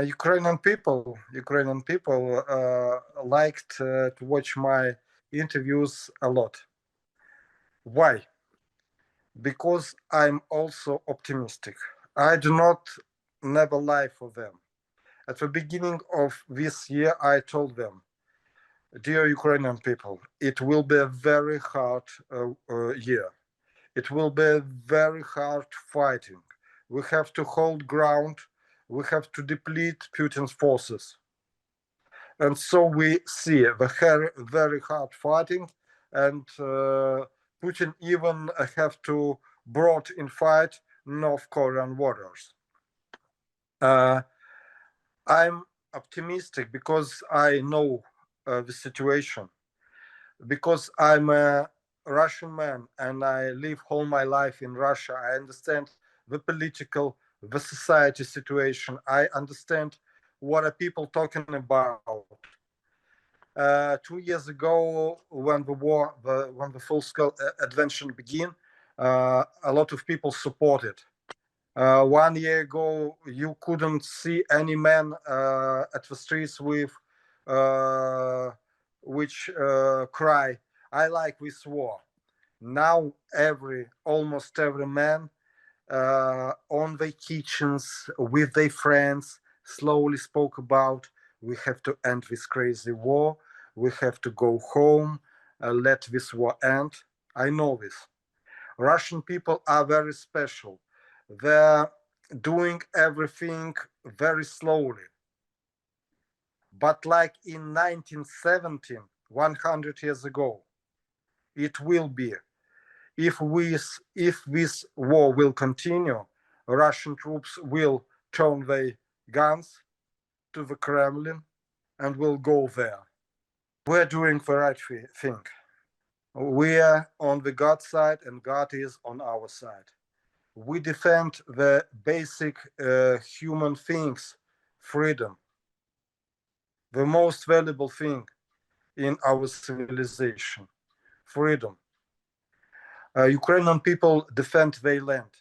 Ukrainian people liked to watch my interviews a lot. Why? Because I'm also optimistic. I do not never lie for them. At the beginning of this year, I told them, dear Ukrainian people, it will be a very hard year. It will be very hard fighting. We have to hold ground. We have to deplete Putin's forces. And so we see the very hard fighting, and Putin even have to brought in fight North Korean warriors. I'm optimistic because I know the situation, because I'm a Russian man and I live all my life in Russia. I understand the political, the society situation. I understand what are people talking about. 2 years ago, when the war, when the full-scale adventure began, a lot of people supported. 1 year ago, you couldn't see any man at the streets with which cry, "I like this war." Now, almost every man on their kitchens with their friends slowly spoke about, we have to end this crazy war. We have to go home. Let this war end. I know this. Russian people are very special. They're doing everything very slowly. But like in 1917, 100 years ago, it will be. If this war will continue, Russian troops will turn their guns to the Kremlin and will go there. We're doing the right thing. We are on the God side and God is on our side. We defend the basic human things, freedom, the most valuable thing in our civilization, freedom. Ukrainian people defend their land,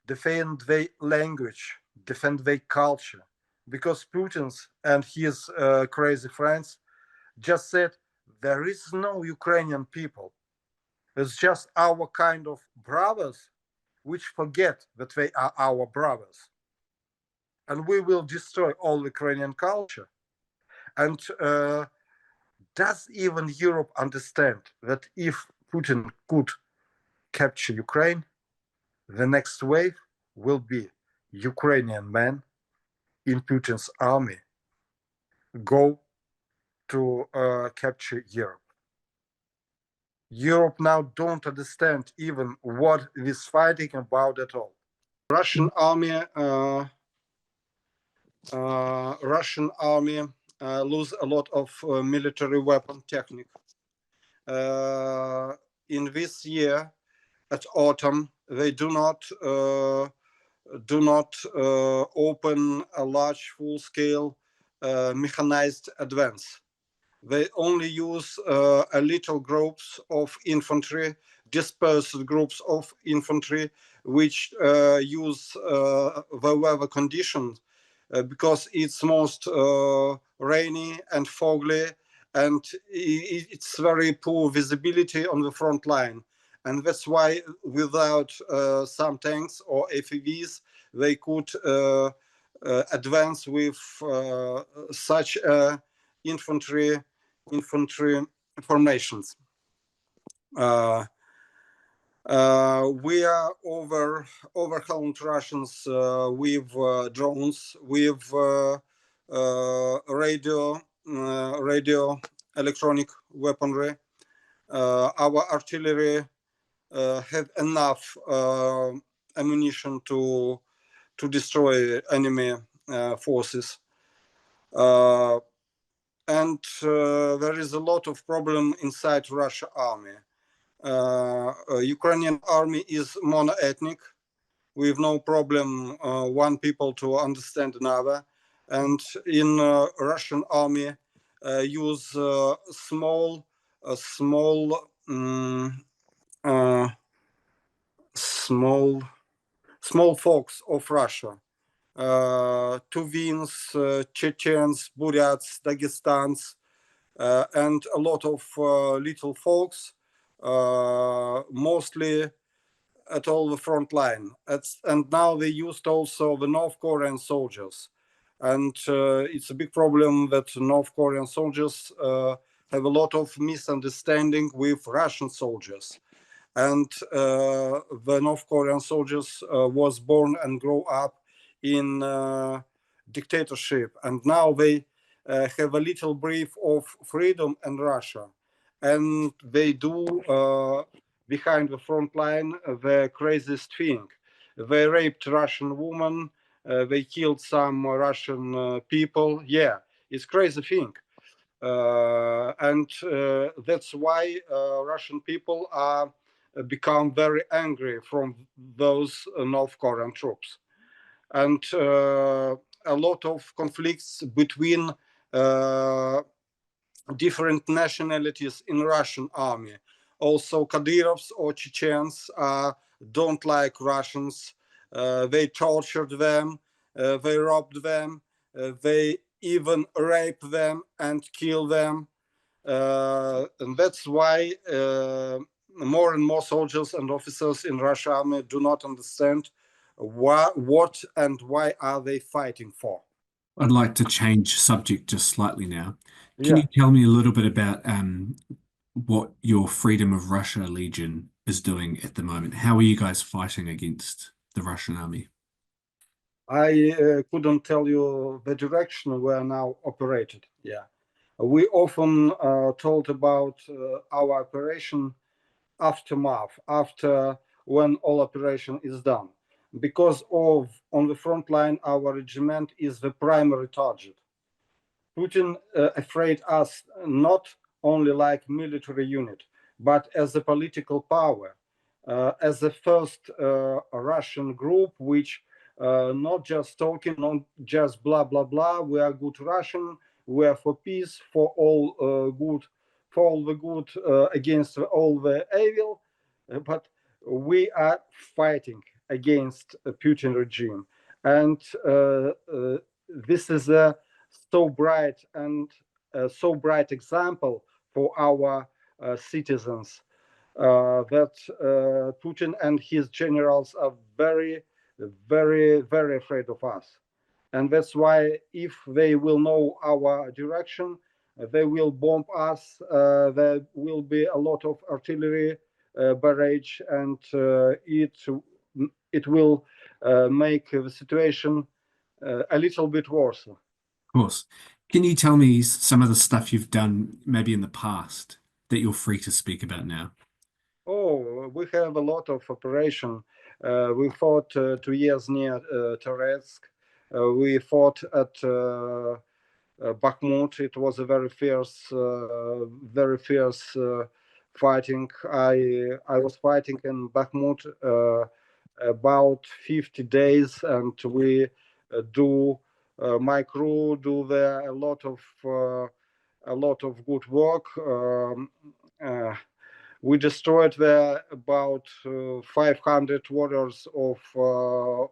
defend their language, defend their culture, because Putin's and his crazy friends just said there is no Ukrainian people. It's just our kind of brothers which forget that they are our brothers. And we will destroy all Ukrainian culture. And does even Europe understand that if Putin could capture Ukraine, the next wave will be Ukrainian men in Putin's army go to capture Europe. Europe now don't understand even what it is fighting about at all. Russian army lose a lot of military weapon technique. In this year, at autumn, they do not open a large full-scale mechanized advance. They only use a little groups of infantry, dispersed groups of infantry, which use the weather conditions because it's most rainy and foggy, and it's very poor visibility on the front line. And that's why without some tanks or ATVs, they could advance with such infantry formations. We are overwhelmed Russians with drones, with radio electronic weaponry. Our artillery have enough ammunition to destroy enemy forces. And there is a lot of problem inside Russian army. Ukrainian army is mono-ethnic, with no problem one people to understand another. And in Russian army use small folks of Russia. Tuvins, Chechens, Buryats, Dagestans, and a lot of little folks, mostly at all the front line. And now they used also the North Korean soldiers. And it's a big problem that North Korean soldiers have a lot of misunderstanding with Russian soldiers. And the North Korean soldiers was born and grow up in dictatorship. And now they have a little breath of freedom in Russia. And they do behind the front line the craziest thing. They raped Russian women, they killed some Russian people. Yeah, it's crazy thing. And that's why Russian people are become very angry from those North Korean troops. And a lot of conflicts between different nationalities in Russian army. Also, Kadyrovs or Chechens don't like Russians. They tortured them, they robbed them, they even rape them and kill them. And that's why more and more soldiers and officers in Russian army do not understand what and why are they fighting for. I'd like to change subject just slightly now. Can Yeah. you tell me a little bit about what your Freedom of Russia Legion is doing at the moment? How are you guys fighting against the Russian army? I couldn't tell you the direction we are now operated. Yeah. We often told about our operation aftermath, after when all operation is done. Because of on the front line, our regiment is the primary target. Putin afraid us not only like military unit, but as a political power, as the first Russian group which not just talking, not just blah blah blah. We are good Russian. We are for peace, for all good, for all the good against all the evil, but we are fighting against a Putin regime, and this is a so bright and so bright example for our citizens that Putin and his generals are very, very, very afraid of us. And that's why if they will know our direction, they will bomb us. There will be a lot of artillery barrage, and it will make the situation a little bit worse. Of course. Can you tell me some of the stuff you've done maybe in the past that you're free to speak about now? Oh, we have a lot of operation. We fought 2 years near Toretsk. We fought at Bakhmut. It was a very fierce fighting. I was fighting in Bakhmut about 50 days, and we do my crew do there a lot of good work. We destroyed there about 500 warriors of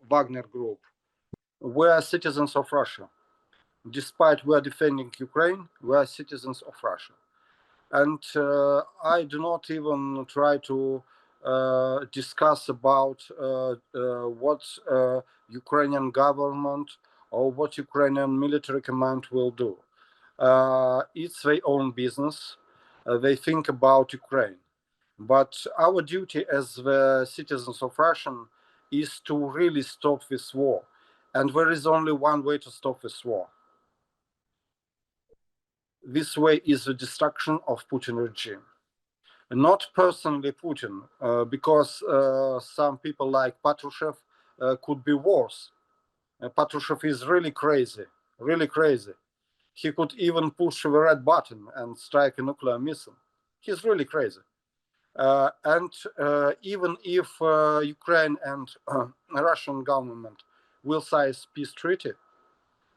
Wagner Group. We are citizens of Russia. Despite we are defending Ukraine, we are citizens of Russia. And I do not even try to discuss about what Ukrainian government or what Ukrainian military command will do. It's their own business. They think about Ukraine. But our duty as the citizens of Russia is to really stop this war. And there is only one way to stop this war. This way is the destruction of Putin regime. Not personally Putin, because some people like Patrushev could be worse. Patrushev is really crazy, really crazy. He could even push the red button and strike a nuclear missile. He's really crazy. And even if Ukraine and Russian government will sign peace treaty,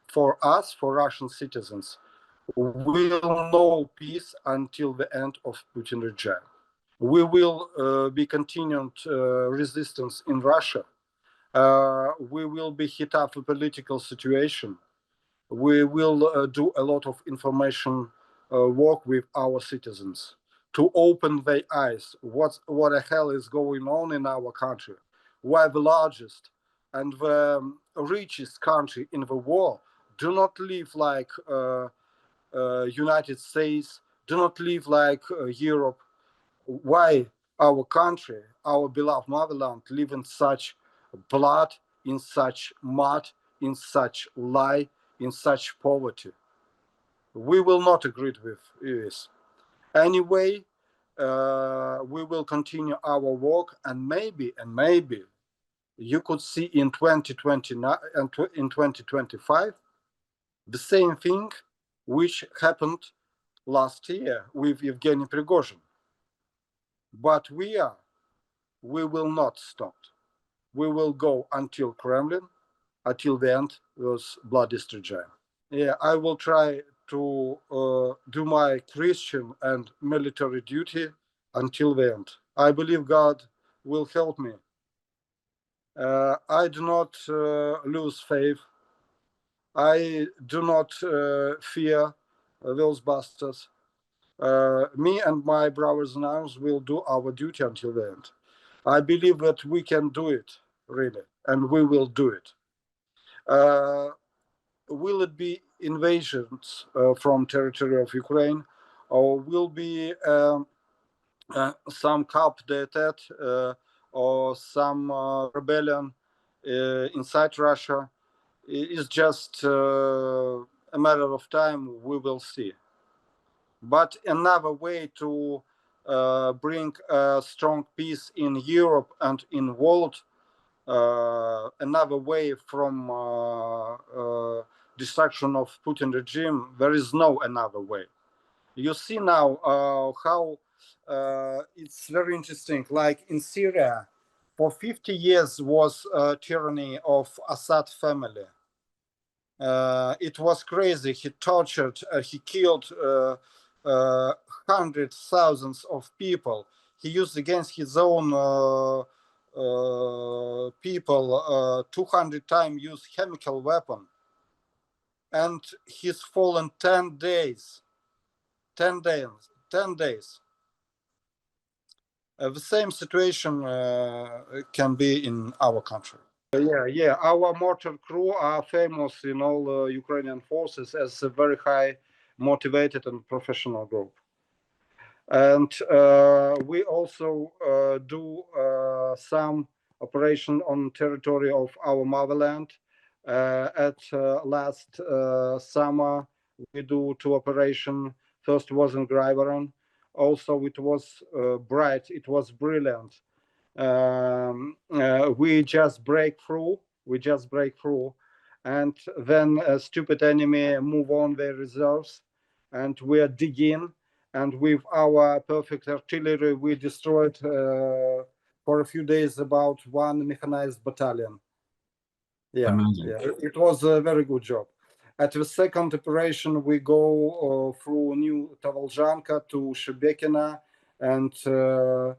for us, for Russian citizens, will know peace until the end of Putin regime. We will be continued resistance in Russia, we will be hit up with a political situation. We will do a lot of information work with our citizens to open their eyes. What the hell is going on in our country? Why the largest and the richest country in the world do not live like United States, do not live like Europe? Why our country, our beloved motherland, live in such blood, in such mud, in such lie, in such poverty? We will not agree with this. Anyway, we will continue our work, and maybe you could see in 2029 and in 2025 the same thing which happened last year with Evgeny Prigozhin. But we will not stop. We will go until Kremlin, until the end was bloody regime. Yeah, I will try to do my Christian and military duty until the end. I believe God will help me. I do not lose faith. I do not fear those bastards. Me and my brothers in arms will do our duty until the end. I believe that we can do it, really, and we will do it. Will it be invasions from territory of Ukraine, or will be some coup d'etat or some rebellion inside Russia? It's just a matter of time. We will see. But another way to bring a strong peace in Europe and in the world, another way from destruction of Putin regime, there is no another way. You see now how it's very interesting. Like in Syria, for 50 years was tyranny of Assad family. It was crazy. He tortured, he killed hundreds, thousands of people. He used against his own people 200 times used chemical weapon. And he's fallen 10 days. 10 days. 10 days. The same situation can be in our country. Yeah. Our mortar crew are famous in all Ukrainian forces as a very high motivated and professional group. And we also do some operation on territory of our motherland. At last summer, we do 2 operations. First was in Grybaran. Also, it was bright. It was brilliant. We just break through. And then a stupid enemy move on their reserves, and we are digging. And with our perfect artillery, we destroyed for a few days about 1 mechanized battalion. Yeah, it was a very good job. At the second operation, we go through New Tavalzhanka to Shebekina and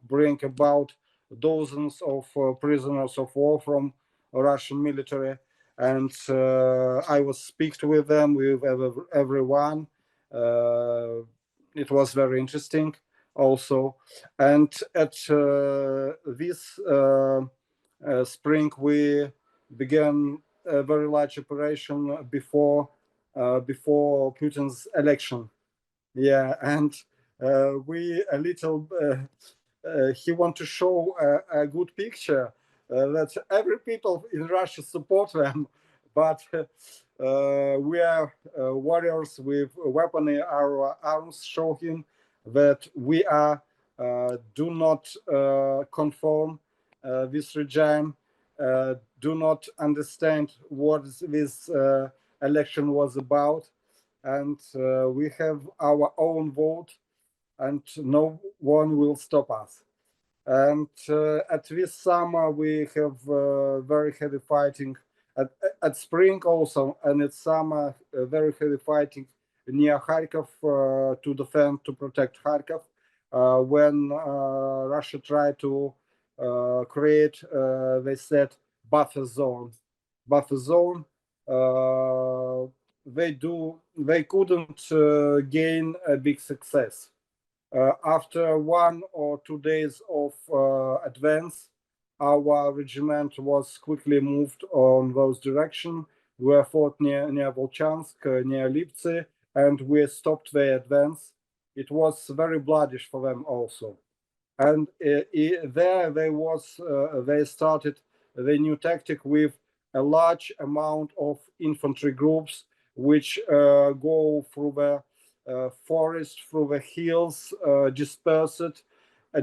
bring about dozens of prisoners of war from Russian military. And I was speaking with them, with everyone. It was very interesting also. And at this spring, we began a very large operation before Putin's election. Yeah, and we a little he want to show a good picture that every people in Russia support them, but we are warriors with weaponry. Our arms show him that we are do not conform this regime, do not understand what this election was about, and we have our own vote, and no one will stop us. And at this summer we have very heavy fighting. At spring also, and at summer very heavy fighting near Kharkov to defend, to protect Kharkov, when Russia tried to create, they said, buffer zone. They couldn't gain a big success. After 1 or 2 days of advance, our regiment was quickly moved on those direction. We fought near Volchansk, near Lipsy, and we stopped their advance. It was very bloody for them also. And there they started the new tactic with a large amount of infantry groups, which go through the forest, through the hills, dispersed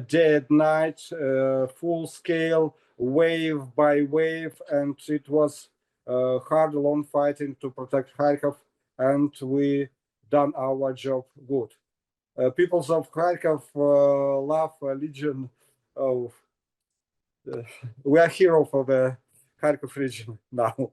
day and night, full scale, wave by wave, and it was hard, long fighting to protect Kharkov, and we done our job good. Peoples of Kharkov love Legion. We are hero for the Kharkov region now.